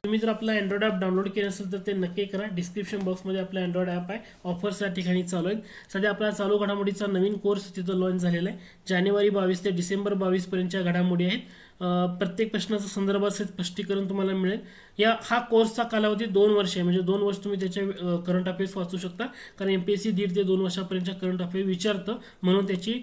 तुम्ही जर आपला अँड्रॉइड ॲप डाउनलोड केलं असेल तर ते नक्की करा. डिस्क्रिप्शन बॉक्समध्ये आपला अँड्रॉइड ॲप आहे. ऑफर्स या ठिकाणी चालू आहेत. सध्या आपला चालू घडामोडीचा नवीन कोर्स तिथं लॉन्च झालेला आहे. जानेवारी 22 ते डिसेंबर 22 पर्यंतच्या घडामोडी आहेत. प्रत्येक प्रश्नाचं संदर्भाचं स्पष्टीकरण तुम्हाला मिळेल. हा कोर्सचा कालावधी 2 वर्ष आहे, म्हणजे 2 वर्ष तुम्ही त्याच्या करंट अफेअर्स वाचू शकता. कारण एमपीएससी 1.5 ते 2 वर्षापर्यंतच्या करंट अफेअर्स विचारतं, म्हणून त्याची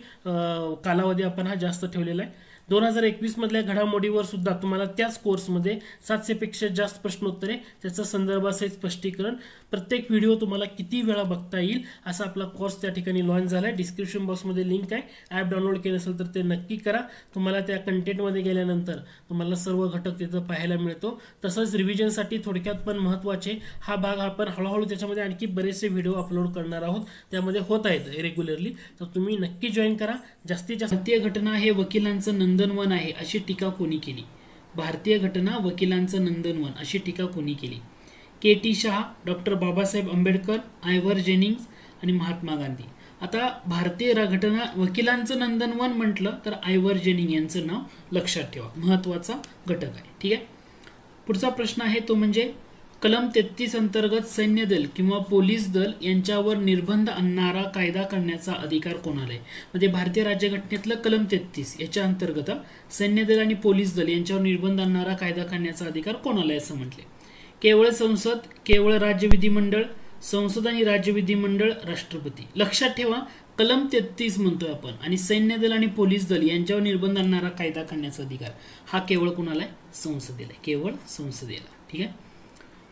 कालावधी आपण हा जास्त ठेवलेला आहे. 2021 मधल्या घडामोडीवर सुद्धा तुम्हाला त्याच कोर्समध्ये 700 पेक्षा जास्त प्रश्नोत्तरे, त्याचं संदर्भासहित स्पष्टीकरण, प्रत्येक व्हिडिओ तुम्हाला किती वेळा बघता येईल असा आपला कोर्स त्या ठिकाणी लॉन्च झाला आहे. डिस्क्रिप्शन बॉक्समध्ये लिंक आहे. ॲप डाउनलोड केलं असेल तर ते नक्की करा. तुम्हाला त्या कंटेंटमध्ये गेल्यानंतर तुम्हाला सर्व घटक तिथं पाहायला मिळतो. तसंच रिव्हिजनसाठी थोडक्यात पण महत्त्वाचे हा भाग आपण हळूहळू त्याच्यामध्ये आणखी बरेचसे व्हिडिओ अपलोड करणार आहोत. त्यामध्ये होत आहेत रेग्युलरली, तर तुम्ही नक्की जॉईन करा. जास्तीत जास्त भारतीय घटना हे वकिलांचं नंदनवन आहे अशी टीका कोणी केली? भारतीय घटना वकिलांचं नंदनवन अशी टीका कोणी केली? K T. Shah, doctor Babasaheb Ambedkar, Ivor Jennings आणि महात्मा गांधी. आता भारतीय घटना वकिलांचं नंदनवन म्हटलं तर आयव्हर जेनिंग यांचं नाव लक्षात ठेवा, महत्वाचा घटक आहे. ठीक आहे. पुढचा प्रश्न आहे तो म्हणजे कलम 33 अंतर्गत सैन्य दल किंवा पोलीस दल यांच्यावर निर्बंध आणणारा कायदा करण्याचा अधिकार कोणाला आहे? म्हणजे भारतीय राज्यघटनेतलं कलम 33 याच्या अंतर्गत सैन्य दल आणि पोलीस दल यांच्यावर निर्बंध आणणारा कायदा करण्याचा अधिकार कोणाला आहे असं म्हटले. केवळ संसद, केवळ राज्य विधिमंडळ, संसद आणि राज्य विधिमंडळ, राष्ट्रपती. लक्षात ठेवा, कलम 33 म्हणतोय आपण आणि सैन्य दल आणि पोलीस दल यांच्यावर निर्बंध आणणारा कायदा करण्याचा अधिकार हा केवळ कुणाला आहे? संसदेला आहे, केवळ संसदेला. ठीक आहे.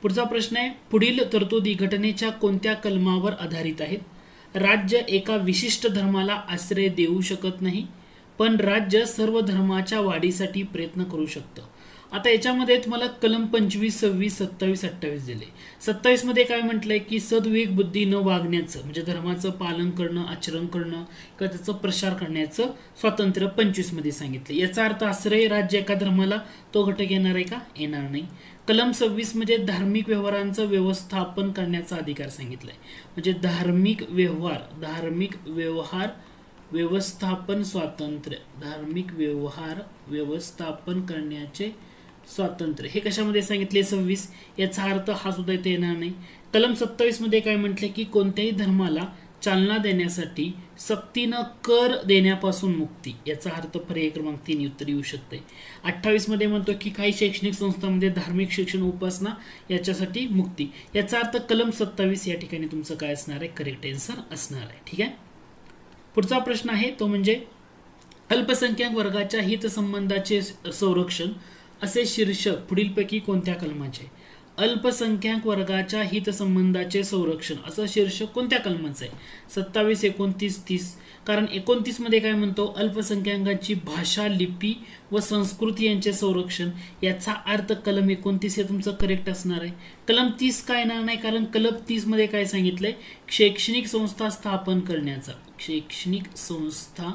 पुढचा प्रश्न आहे, पुढील तरतुदी घटनेच्या कोणत्या कलमावर आधारित आहेत? राज्य एका विशिष्ट धर्माला आश्रय देऊ शकत नाही, पण राज्य सर्व धर्माच्या वाढीसाठी प्रयत्न करू शकतं. आता याच्यामध्ये तुम्हाला कलम 25, 26, 27, 28 दिले. 27 मध्ये काय म्हटलंय की सद्विवेक बुद्धीनं वागण्याचं, म्हणजे धर्माचं पालन करणं, आचरण करणं किंवा त्याचं प्रसार करण्याचं स्वातंत्र्य 25 मध्ये सांगितले. याचा अर्थ आश्रय राज्य एका धर्माला तो घटक येणार आहे का? येणार नाही. कलम 26 म्हणजे धार्मिक व्यवहारांचं व्यवस्थापन करण्याचा अधिकार सांगितलाय, म्हणजे धार्मिक व्यवहार व्यवस्थापन स्वातंत्र्य, धार्मिक व्यवहार व्यवस्थापन करण्याचे स्वातंत्र्य हे कशामध्ये सांगितले? 26. याचा अर्थ हा सुद्धा इथे येणार नाही. कलम 27 मध्ये काय म्हटले की कोणत्याही धर्माला चालना देण्यासाठी सक्तीनं कर देण्यापासून मुक्ती, याचा अर्थ पर्याय क्रमांक 3 उत्तर येऊ शकते. 28 मध्ये म्हणतो की काही शैक्षणिक संस्थांमध्ये धार्मिक शिक्षण उपासना याच्यासाठी मुक्ती, याचा अर्थ कलम 27 या ठिकाणी तुमचं काय असणार आहे? करेक्ट आन्सर असणार आहे. ठीक आहे. पुढचा प्रश्न आहे तो म्हणजे अल्पसंख्याक वर्गाच्या हितसंबंधाचे संरक्षण असे शीर्षक पुढीलपैकी कोणत्या कलमाचे? अल्पसंख्याक वर्गाच्या हितसंबंधाचे संरक्षण असं शीर्षक कोणत्या कलमाचं आहे? 27, 29, 30. कारण 29 मध्ये काय म्हणतो? अल्पसंख्याकांची भाषा, लिपी व संस्कृती यांचे संरक्षण, याचा अर्थ कलम 29 हे तुमचं करेक्ट असणार आहे. कलम 30 काय येणार नाही, कारण कलम 30 मध्ये काय सांगितलंय? शैक्षणिक संस्था स्थापन करण्याचा, शैक्षणिक संस्था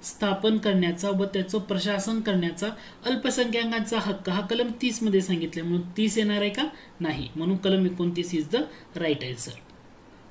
स्थापन करण्याचा व त्याचं प्रशासन करण्याचा अल्पसंख्याकांचा हक्क हा कलम 30 मध्ये सांगितले, म्हणून 30 येणार आहे का? नाही, म्हणून कलम 29 इज द राईट आन्सर.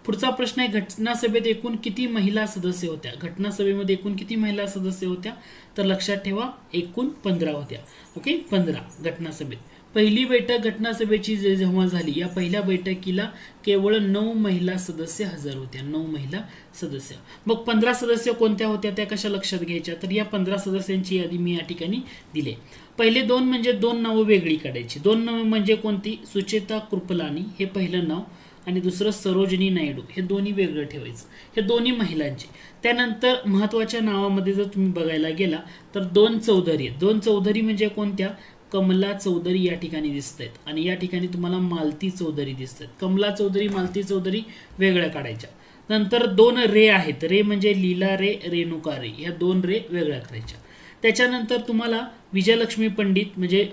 पुढचा प्रश्न आहे, घटनासभेत एकूण किती महिला सदस्य होत्या? घटनासभेमध्ये एकूण किती महिला सदस्य होत्या? तर लक्षात ठेवा, एकूण 15 होत्या. ओके, 15 घटनासभेत. पहिली बैठक घटनासभेची जेव्हा झाली, या पहिल्या बैठकीला केवळ 9 महिला सदस्य हजर होत्या, 9 महिला सदस्य. मग 15 सदस्य कोणत्या होत्या त्या कशा लक्षात घ्यायच्या? तर या 15 सदस्यांची यादी मी या ठिकाणी दिली. पहिले 2 म्हणजे 2 नावं वेगळी काढायची. 2 नावं म्हणजे कोणती? सुचेता कृपलानी हे पहिलं नाव आणि दुसरं सरोजिनी नायडू, हे दोन्ही वेगळं ठेवायचं. हे दोन्ही महिलांचे. त्यानंतर महत्वाच्या नावामध्ये जर तुम्ही बघायला गेला तर 2 चौधरी आहेत. 2 चौधरी म्हणजे कोणत्या? कमला चौधरी या ठिकाणी दिसत आहेत आणि या ठिकाणी तुम्हाला मालती चौधरी दिसत आहेत. कमला चौधरी, मालती चौधरी वेगळ्या काढायच्या. नंतर 2 रे आहेत. रे म्हणजे लीला रे, रेणुका रे, ह्या 2 रे वेगळ्या करायच्या. त्याच्यानंतर तुम्हाला विजयलक्ष्मी पंडित म्हणजे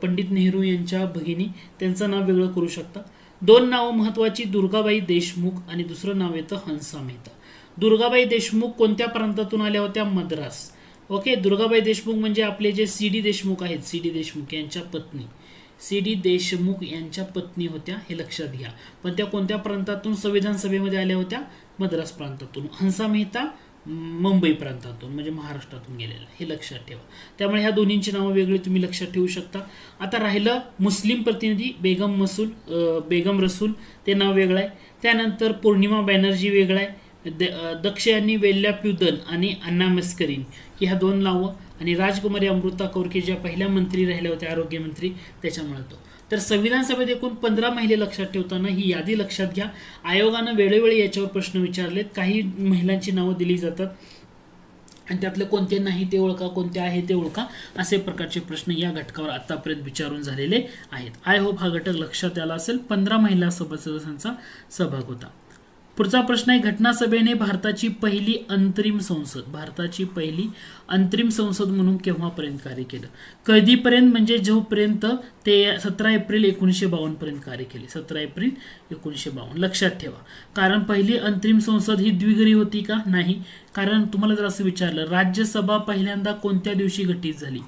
पंडित नेहरू यांच्या भगिनी, त्यांचं नाव वेगळं करू शकता. 2 नावं महत्वाची, दुर्गाबाई देशमुख आणि दुसरं नाव येतं हंसा मेहता. दुर्गाबाई देशमुख कोणत्या प्रांतातून आल्या होत्या? मद्रास. ओके, दुर्गाबाई देशमुख म्हणजे आपले जे सी.डी. देशमुख आहेत, सी.डी. देशमुख यांच्या पत्नी, सी.डी. देशमुख यांच्या पत्नी होत्या, हे लक्षात घ्या. पण त्या कोणत्या प्रांतातून संविधान सभेमध्ये आल्या होत्या? मद्रास प्रांतातून. हंसा मेहता मुंबई प्रांतातून म्हणजे महाराष्ट्रातून गेलेला, हे लक्षात ठेवा. त्यामुळे ह्या दोन्हींची नावं वेगळी तुम्ही लक्षात ठेवू शकता. आता राहिलं मुस्लिम प्रतिनिधी बेगम रसूल, ते नाव वेगळं आहे. त्यानंतर पौर्णिमा बॅनर्जी वेगळं आहे. दक्ष यांनी वेल्या प्युदन आणि अन्ना मस्करीन ही ह्या दोन नावं, आणि राजकुमारी अमृता कौर की ज्या पहिल्या मंत्री राहिल्या होत्या आरोग्यमंत्री, त्याच्यामुळे तो. तर संविधान सभेत एकूण 15 महिला लक्षात ठेवताना ही यादी लक्षात घ्या. आयोगानं वेळोवेळी याच्यावर प्रश्न विचारलेत. काही महिलांची नावं दिली जातात आणि त्यातले कोणते नाही ते ओळखा, कोणते आहे ते ओळखा, असे प्रकारचे प्रश्न या घटकावर आतापर्यंत विचारून झालेले आहेत. आय होप हा घटक लक्षात आला असेल. 15 महिला सदस्यांचा सहभाग होता. पुढचा प्रश्न आहे, घटनासभेने भारताची पहिली अंतरिम संसद म्हणून केव्हापर्यंत कार्य केलं? कधीपर्यंत म्हणजे जोपर्यंत ते 17 एप्रिल 1952 पर्यंत कार्य केले. 17 एप्रिल 1952 लक्षात ठेवा. कारण पहिली अंतरिम संसद ही द्विगरी होती का? नाही. कारण तुम्हाला जर असं विचारलं, राज्यसभा पहिल्यांदा कोणत्या दिवशी गठीत झाली?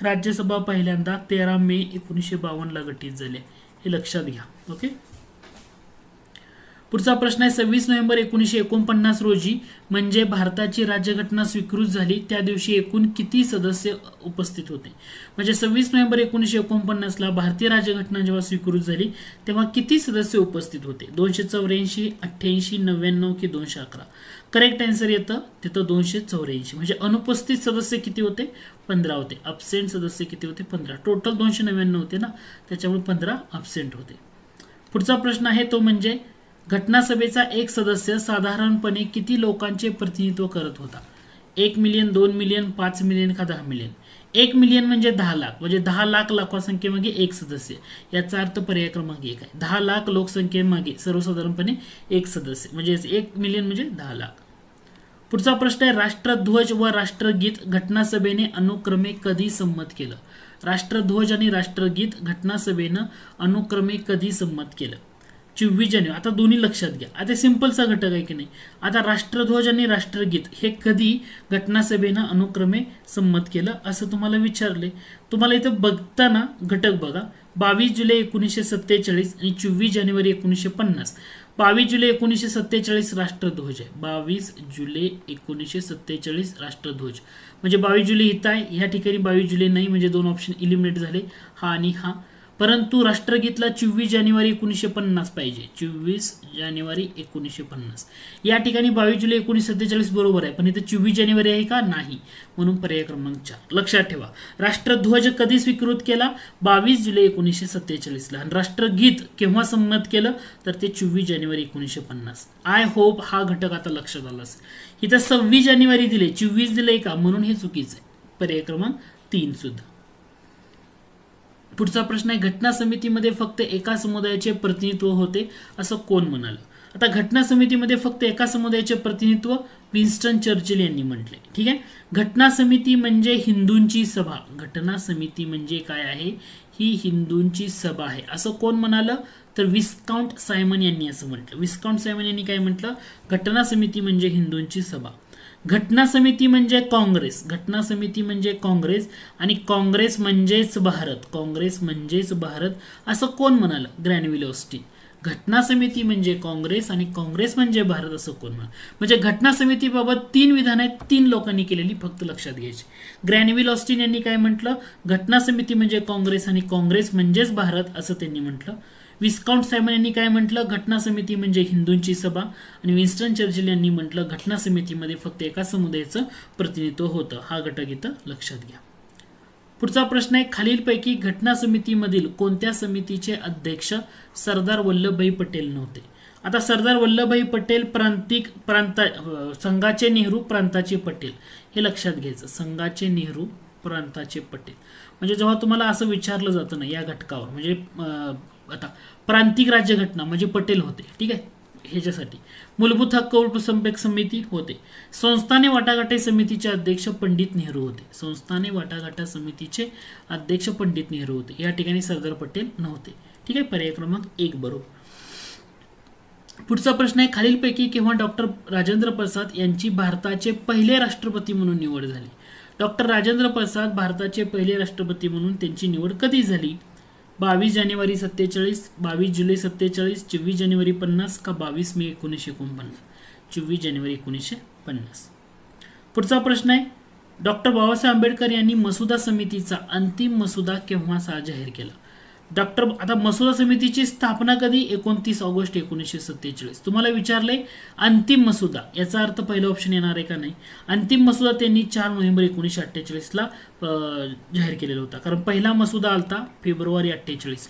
राज्यसभा पहिल्यांदा 13 मे 1952 ला गठीत झाली, हे लक्षात घ्या. ओके. पुढचा प्रश्न आहे, 26 नोव्हेंबर 1949 रोजी म्हणजे भारताची राज्यघटना स्वीकृत झाली, त्या दिवशी एकूण किती सदस्य उपस्थित होते? म्हणजे 26 नोव्हेंबर 1949 ला भारतीय राज्यघटना जेव्हा स्वीकृत झाली तेव्हा किती सदस्य उपस्थित होते? 284, 88, 99 की 211? करेक्ट आन्सर येतं तिथं 284. म्हणजे अनुपस्थित सदस्य किती होते? 15 होते. अब्सेंट सदस्य किती होते? 15. टोटल 299 होते ना, त्याच्यामुळे 15 अब्सेंट होते. पुढचा प्रश्न आहे तो म्हणजे, घटनासभेचा एक सदस्य साधारणपणे किती लोकांचे प्रतिनिधित्व करत होता? 1 मिलियन, 2 मिलियन, 5 मिलियन का 10 मिलियन? 1 मिलियन म्हणजे 10 लाख, म्हणजे 10 लाख लोकसंख्येमागे एक सदस्य, याचा अर्थ पर्याय क्रमांक 1 आहे. 10 लाख लोकसंख्येमागे सर्वसाधारणपणे एक सदस्य, म्हणजे 1 मिलियन म्हणजे 10 लाख. पुढचा प्रश्न आहे, राष्ट्रध्वज व राष्ट्रगीत घटनासभेने अनुक्रमे कधी संमत केलं? राष्ट्रध्वज आणि राष्ट्रगीत घटनासभेनं अनुक्रमे कधी संमत केलं? 24 जानेवारी. आता दोन्ही लक्षात घ्या. आता सिंपलचा घटक आहे की नाही. आता राष्ट्रध्वज आणि राष्ट्रगीत हे कधी घटनासभेनं अनुक्रमे संमत केलं असं तुम्हाला विचारले. तुम्हाला इथं बघताना घटक बघा, 22 जुलै 1947 आणि 24 जानेवारी 1950. 22 जुलै 1947 राष्ट्रध्वज आहे. 22 जुलै 1947 राष्ट्रध्वज, म्हणजे 22 जुलै इथं आहे, ह्या ठिकाणी 22 जुलै नाही, म्हणजे दोन ऑप्शन इलिमिनेट झाले, हा आणि हा. परंतु राष्ट्रगीतला 24 जानेवारी 1950 पाहिजे. 24 जानेवारी 1950. या ठिकाणी 22 जुलै 1947 बरोबर आहे, पण इथे 24 जानेवारी आहे का? नाही, म्हणून पर्याय क्रमांक 4. लक्षात ठेवा. राष्ट्रध्वज कधी स्वीकृत केला? 22 जुलै 1947 ला. आणि राष्ट्रगीत केव्हा संमत केलं? तर ते 24 जानेवारी 1950. आय होप हा घटक आता लक्षात आला असेल. इथं 26 जानेवारी दिले, 24 दिले का? म्हणून हे चुकीचं आहे. पर्याय क्रमांक 3 सुद्धा. पुढचा प्रश्न आहे, घटना समितीमध्ये फक्त एका समुदायाचे प्रतिनिधित्व होते असं कोण म्हणालं? आता घटना समितीमध्ये फक्त एका समुदायाचे प्रतिनिधित्व विन्स्टन चर्चिल यांनी म्हटले. ठीक आहे. घटना समिती म्हणजे हिंदूंची सभा. घटना समिती म्हणजे काय आहे? ही हिंदूंची सभा आहे असं कोण म्हणालं? तर विस्काउंट सायमन यांनी असं म्हटलं. विस्काउंट सायमन यांनी काय म्हटलं? घटना समिती म्हणजे हिंदूंची सभा. घटना समिती म्हणजे काँग्रेस. घटना समिती म्हणजे काँग्रेस आणि काँग्रेस म्हणजेच भारत. काँग्रेस म्हणजेच भारत असं कोण म्हणालं? ग्रॅनव्हिल ऑस्टिन. घटना समिती म्हणजे काँग्रेस आणि काँग्रेस म्हणजे भारत असं कोण म्हणाल? म्हणजे घटना समितीबाबत 3 विधान आहेत, 3 लोकांनी केलेली, फक्त लक्षात घ्यायची. ग्रॅनव्हिल ऑस्टिन यांनी काय म्हटलं? घटना समिती म्हणजे काँग्रेस आणि काँग्रेस म्हणजेच भारत असं त्यांनी म्हटलं. विस्काउंट सायमन यांनी काय म्हटलं? घटना समिती म्हणजे हिंदूंची सभा. आणि विन्स्टन चर्चिल यांनी म्हटलं घटना समितीमध्ये फक्त एका समुदायाचं प्रतिनिधित्व होतं. हा घटक इथं लक्षात घ्या. पुढचा प्रश्न आहे, खालीलपैकी घटना समितीमधील कोणत्या समितीचे अध्यक्ष सरदार वल्लभभाई पटेल नव्हते? आता सरदार वल्लभभाई पटेल संघाचे नेहरू, प्रांताचे पटेल, हे लक्षात घ्यायचं. संघाचे नेहरू, प्रांताचे पटेल. म्हणजे जेव्हा तुम्हाला असं विचारलं जातं ना या घटकावर, म्हणजे आता प्रांतिक राज्यघटना म्हणजे पटेल होते. ठीक आहे. ह्याच्यासाठी मूलभूत हक्क उपसंपेक समिती होते. संस्थाने वाटाघाटी समितीचे अध्यक्ष पंडित नेहरू होते. संस्थाने वाटाघाटा समितीचे अध्यक्ष पंडित नेहरू होते. या ठिकाणी सरदार पटेल नव्हते. ठीक आहे. पर्याय क्रमांक 1 बरोबर. पुढचा प्रश्न आहे, खालीलपैकी केव्हा डॉक्टर राजेंद्र प्रसाद यांची भारताचे पहिले राष्ट्रपती म्हणून निवड झाली? डॉक्टर राजेंद्र प्रसाद भारताचे पहिले राष्ट्रपती म्हणून त्यांची निवड कधी झाली? 22 जानेवारी 47, 22 जुलै 47, 24 जानेवारी 50 का 22 मे 1949? 24 जानेवारी 1950. पुढचा प्रश्न आहे, डॉक्टर बाबासाहेब आंबेडकर यांनी मसुदा समितीचा अंतिम मसुदा केव्हा जाहीर केला? आता मसुदा समितीची स्थापना कधी? 29 ऑगस्ट 1947. तुम्हाला विचारले अंतिम मसुदा, याचा अर्थ पहिला ऑप्शन येणार आहे का नाही? अंतिम मसुदा त्यांनी 4 नोव्हेंबर 1948 जाहीर केलेला होता, कारण पहिला मसुदा आलता फेब्रुवारी 48,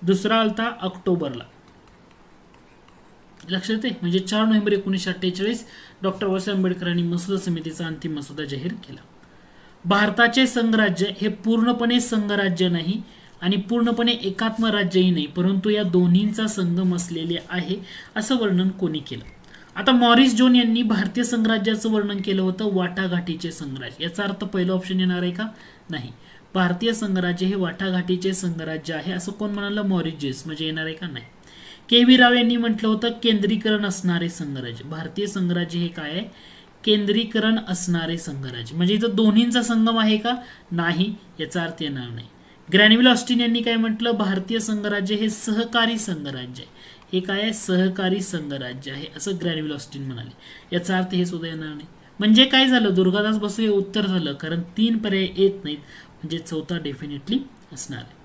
दुसरा आलता ऑक्टोबरला. लक्षात आहे, म्हणजे 4 नोव्हेंबर 1948 डॉक्टर बाबासाहेब आंबेडकरांनी मसुदा समितीचा अंतिम मसुदा जाहीर केला. भारताचे संघराज्य हे पूर्णपणे संघराज्य नाही आणि पूर्णपणे एकात्म राज्यही नाही, परंतु या दोन्हींचा संगम असलेले आहे, असं वर्णन कोणी केलं? आता मॉरिस जोन यांनी भारतीय संघराज्याचं वर्णन केलं होतं वाटाघाटीचे संघराज्य. याचा अर्थ पहिलं ऑप्शन येणार आहे का? नाही. भारतीय संघराज्य हे वाटाघाटीचे संघराज्य आहे असं कोण म्हणालं? Morris Jones. म्हणजे येणार आहे का? नाही. के.व्ही. राव यांनी म्हटलं होतं केंद्रीकरण असणारे संघराज्य. भारतीय संघराज्य हे काय आहे? केंद्रीकरण असणारे संघराज्य. म्हणजे इथं दोन्हींचा संगम आहे का? नाही. याचा अर्थ येणार नाही. ग्रॅनव्हिल ऑस्टिन यांनी काय म्हटलं? भारतीय संघराज्य हे सहकारी संघराज्य आहे. हे काय आहे? सहकारी संघराज्य आहे असं ग्रॅनव्हिल ऑस्टिन म्हणाले. याचा अर्थ हे सुद्धा येणार नाही. म्हणजे काय झालं? दुर्गादास बसू हे उत्तर झालं, कारण 3 पर्याय येत नाहीत, म्हणजे चौथा डेफिनेटली असणार आहे.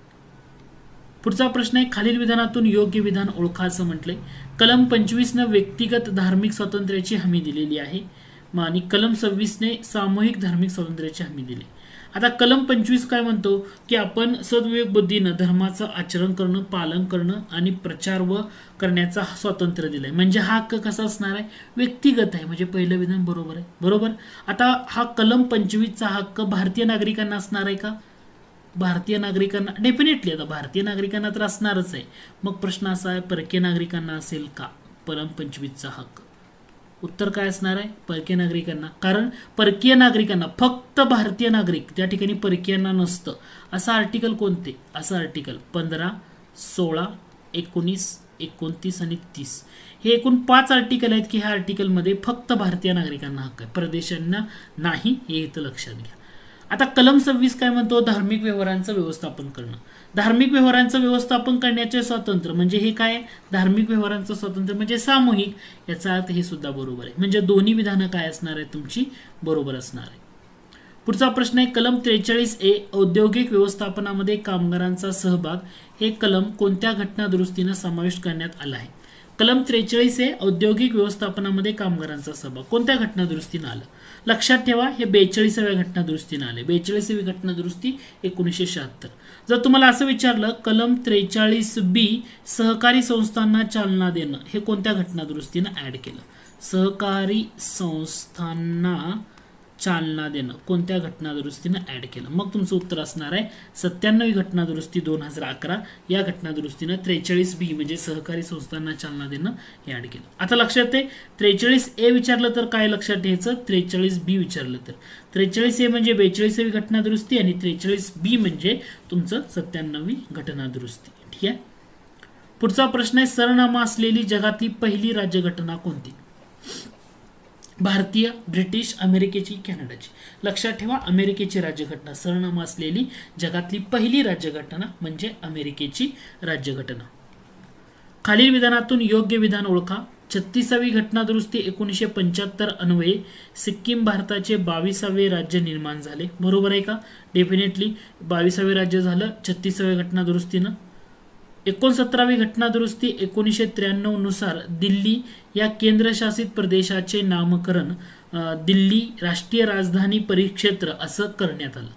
पुढचा प्रश्न आहे, खालील विधानातून योग्य विधान ओळखा असं म्हटलंय. कलम 25 ने व्यक्तिगत धार्मिक स्वातंत्र्याची हमी दिलेली आहे आणि कलम 26 ने सामूहिक धार्मिक स्वातंत्र्याची हमी दिली. आता कलम 25 काय म्हणतो की आपण सद्विवेक बुद्धीनं धर्माचं आचरण करणं, पालन करणं आणि प्रचार व करण्याचा स्वातंत्र्य दिलंय. म्हणजे हा हक्क कसा असणार आहे? व्यक्तिगत आहे. म्हणजे पहिलं विधान बरोबर आहे. बरोबर. आता हा कलम 25चा हक्क भारतीय नागरिकांना असणार आहे का? भारतीय नागरिकांना डेफिनेटली, आता भारतीय नागरिकांना तर असणारच आहे. मग प्रश्न असा आहे, परकीय नागरिकांना असेल का कलम 25चा हक्क? उत्तर काय असणार आहे? परकीय नागरिकांना. कारण परकीय नागरिकांना, फक्त भारतीय नागरिक, त्या ठिकाणी परकीयांना नसतं. असं आर्टिकल कोणते? असं आर्टिकल 15, 16, 19, 29 आणि 30 हे एकूण 5 आर्टिकल आहेत की ह्या आर्टिकलमध्ये फक्त भारतीय नागरिकांना हक्क आहे, परदेशांना नाही. हे इथं लक्षात घ्या. आता कलम 26 काय म्हणतो? धार्मिक व्यवहारांचं व्यवस्थापन करणं. धार्मिक व्यवहारांचं व्यवस्थापन करण्याचे स्वातंत्र्य, म्हणजे हे काय? धार्मिक व्यवहारांचं स्वातंत्र्य म्हणजे सामूहिक. याचा अर्थ हे सुद्धा बरोबर आहे. म्हणजे दोन्ही विधानं काय असणार आहे तुमची? बरोबर असणार आहे. पुढचा प्रश्न आहे, कलम 43A औद्योगिक व्यवस्थापनामध्ये कामगारांचा सहभाग हे कलम कोणत्या घटना दुरुस्तीनं समाविष्ट करण्यात आला आहे? कलम 43A औद्योगिक व्यवस्थापनामध्ये कामगारांचा सहभाग कोणत्या घटना दुरुस्तीनं आलं? लक्षात ठेवा, हे 42व्या घटना दुरुस्तीनं आले. 42वी घटना दुरुस्ती 1976. जर तुम्हाला असं विचारलं कलम 43B सहकारी संस्थांना चालना देणं हे कोणत्या घटना दुरुस्तीनं ऍड केलं? सहकारी संस्थांना चालना देणं कोणत्या घटना दुरुस्तीनं ऍड केलं? मग तुमचं उत्तर असणार आहे 97वी घटना दुरुस्ती 2011. या घटना दुरुस्तीनं 43B म्हणजे सहकारी संस्थांना चालना देणं हे ऍड केलं. आता लक्षात आहे, 43A विचारलं तर काय लक्षात ठेवायचं? 43B विचारलं तर 43A म्हणजे 42वी घटना दुरुस्ती आणि 43B म्हणजे तुमचं 97वी घटना दुरुस्ती. ठीक आहे. पुढचा प्रश्न आहे, सरनामा असलेली जगातली पहिली राज्यघटना कोणती? भारतीय, ब्रिटिश, अमेरिकेची, कॅनडाची. लक्षात ठेवा, अमेरिकेची राज्यघटना. सरनामा असलेली जगातली पहिली राज्यघटना म्हणजे अमेरिकेची राज्यघटना. खालील विधानातून योग्य विधान ओळखा. 36वी घटना दुरुस्ती 1975 अन्वये सिक्कीम भारताचे 22वे राज्य निर्माण झाले. बरोबर आहे का? डेफिनेटली 22वे राज्य झालं 36व्या घटना दुरुस्तीनं. 69वी घटना दुरुस्ती 1993 नुसार दिल्ली या केंद्रशासित प्रदेशाचे नामकरण दिल्ली राष्ट्रीय राजधानी परिक्षेत्र असं करण्यात आलं.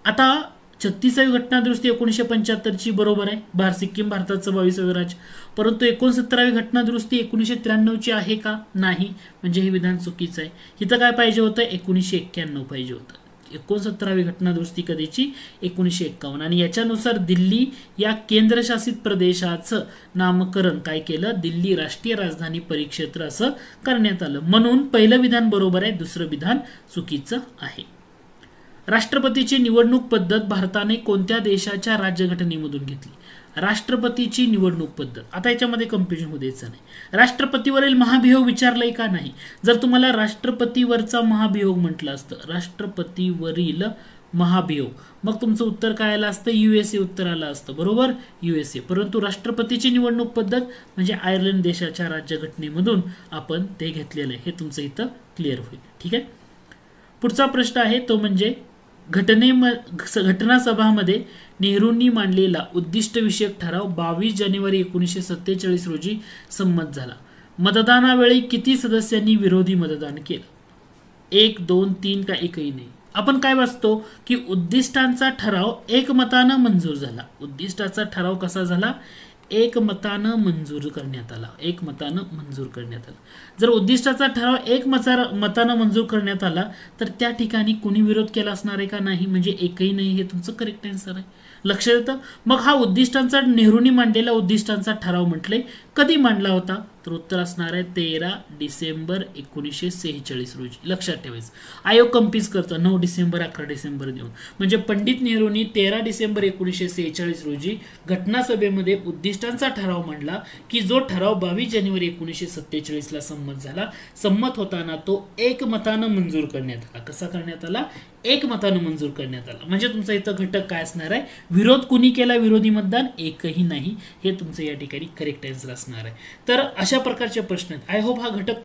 आता 36वी घटना दुरुस्ती 1975ची बरोबर आहे, सिक्कीम भारताचं 22वे राज्य. परंतु 69वी घटना दुरुस्ती 1993ची आहे का? नाही. म्हणजे हे विधान चुकीचं आहे. इथं काय पाहिजे होतं? 1991 पाहिजे होतं. 69वी घटना दुरुस्ती कधीची? 1951. आणि याच्यानुसार दिल्ली या केंद्रशासित प्रदेशाचं नामकरण काय केलं? दिल्ली राष्ट्रीय राजधानी परिक्षेत्र असं करण्यात आलं. म्हणून पहिलं विधान बरोबर आहे, दुसरं विधान चुकीचं आहे. राष्ट्रपतीची निवडणूक पद्धत भारताने कोणत्या देशाच्या राज्यघटनेमधून घेतली? राष्ट्रपतीची निवडणूक पद्धत. आता याच्यामध्ये कन्फ्युजन होऊ द्यायचं नाही. राष्ट्रपतीवरील महाभियोग विचारलंय का? नाही. जर तुम्हाला राष्ट्रपतीवरचा महाभियोग म्हटलं असतं, राष्ट्रपतीवरील महाभियोग, मग तुमचं उत्तर काय आलं असतं? USA उत्तर आलं असतं. बरोबर, USA. परंतु राष्ट्रपतीची निवडणूक पद्धत म्हणजे आयर्लंड देशाच्या राज्यघटनेमधून आपण ते घेतलेलं आहे. हे तुमचं इथं क्लिअर होईल. ठीक आहे. पुढचा प्रश्न आहे तो म्हणजे घटना सभामध्ये नेहरूंनी मांडलेला उद्दिष्टविषयक ठराव 22 जानेवारी 1947 रोजी संमत झाला. मतदानावेळी किती सदस्यांनी विरोधी मतदान केलं? 1, 2, 3 का एकही नाही. आपण काय वाचतो की उद्दिष्टांचा ठराव एकमतानं मंजूर झाला. उद्दिष्टाचा ठराव कसा झाला? एकमतानं मंजूर करण्यात आला. एकमतानं मंजूर करण्यात आला. जर उद्दिष्टाचा ठराव एकमतानं मंजूर करण्यात आला तर त्या ठिकाणी कोणी विरोध केला असणार आहे का? नाही. म्हणजे एकही नाही हे तुमचं करेक्ट आन्सर आहे. लक्षात येतं. मग हा उद्दिष्टांचा नेहरूंनी मांडलेला उद्दिष्टांचा ठराव म्हटले कधी मांडला होता? तर उत्तर असणार आहे 13 डिसेंबर 1946 रोजी. लक्षात ठेवायचं. आयोग कंपीज करतो 9 डिसेंबर 11 डिसेंबर देऊन. म्हणजे पंडित नेहरूंनी 13 डिसेंबर 1946 रोजी घटनासभेमध्ये उद्दिष्टांचा ठराव मांडला की जो ठराव 22 जानेवारी 1947 ला संमत झाला. संमत होताना तो एकमतानं मंजूर करण्यात आला. कसा करण्यात आला? एकमतानं मंजूर करण्यात आला. म्हणजे तुमचा इथं घटक काय असणार आहे? विरोध कुणी केला? विरोधी मतदान एकही नाही. हे तुमचं या ठिकाणी करेक्ट आन्सर असणार आहे. तर अशा प्रकारचे प्रश्न आहेत. आय होप हा घटक